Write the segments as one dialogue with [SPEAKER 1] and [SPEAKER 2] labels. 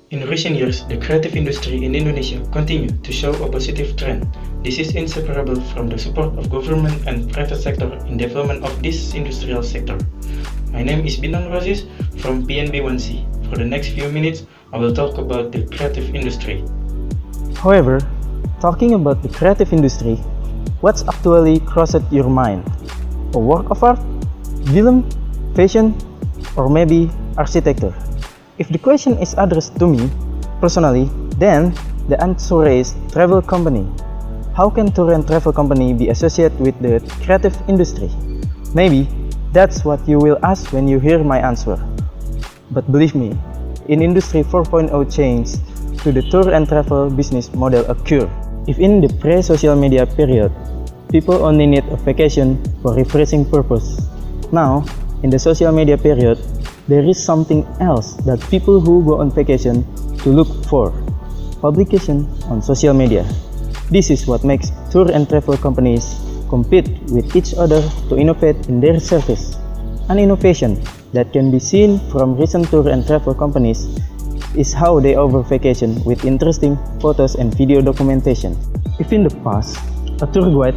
[SPEAKER 1] In recent years, the creative industry in Indonesia continues to show a positive trend. This is inseparable from the support of government and private sector in development of this industrial sector. My name is Bintang Nur Aziz from PNB1C. For the next few minutes, I will talk about the creative industry.
[SPEAKER 2] However, talking about the creative industry, what's actually crossed your mind? A work of art, film, fashion, or maybe architecture? If the question is addressed to me personally, then the answer is travel company. How can tour and travel company be associated with the creative industry? Maybe that's what you will ask when you hear my answer. But believe me, in Industry 4.0 change to the tour and travel business model occur. If in the pre-social media period, people only need a vacation for refreshing purpose, now in the social media period, there is something else that people who go on vacation to look for: publication on social media. This is what makes tour and travel companies compete with each other to innovate in their service. An innovation that can be seen from recent tour and travel companies is how they offer vacation with interesting photos and video documentation. If in the past, a tour guide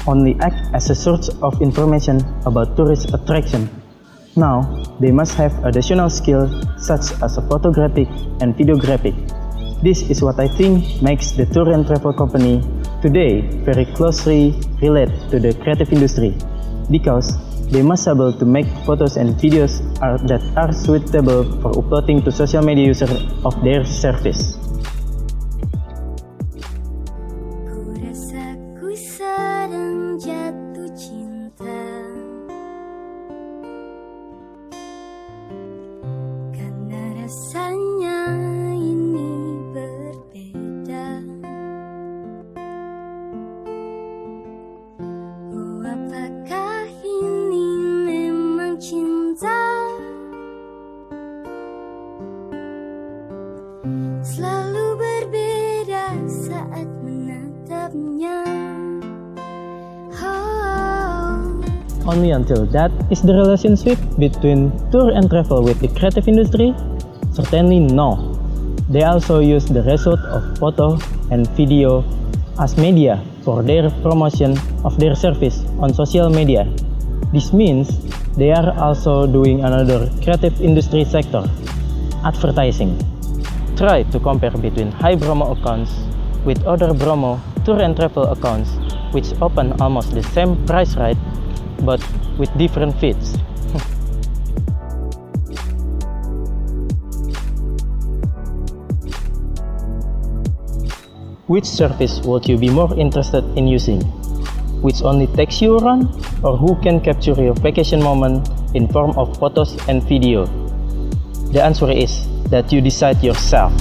[SPEAKER 2] only acts as a source of information about tourist attraction, now they must have additional skills such as a photographic and videographic. This is what I think makes the tour and travel company today very closely related to the creative industry, because they must be able to make photos and videos that are suitable for uploading to social media users of their service.
[SPEAKER 3] Rasanya ini berbeda. Oh, apakah ini memang cinta? Selalu berbeda saat menatapnya.
[SPEAKER 2] Only until that is the relationship between tour and travel with the creative industry? Certainly no. They also use the result of photo and video as media for their promotion of their service on social media. This means they are also doing another creative industry sector, advertising. Try to compare between high Bromo accounts with other Bromo tour and travel accounts which open almost the same price rate but with different feeds. Which service would you be more interested in using? Which only takes you around, or who can capture your vacation moment in form of photos and video? The answer is that you decide yourself.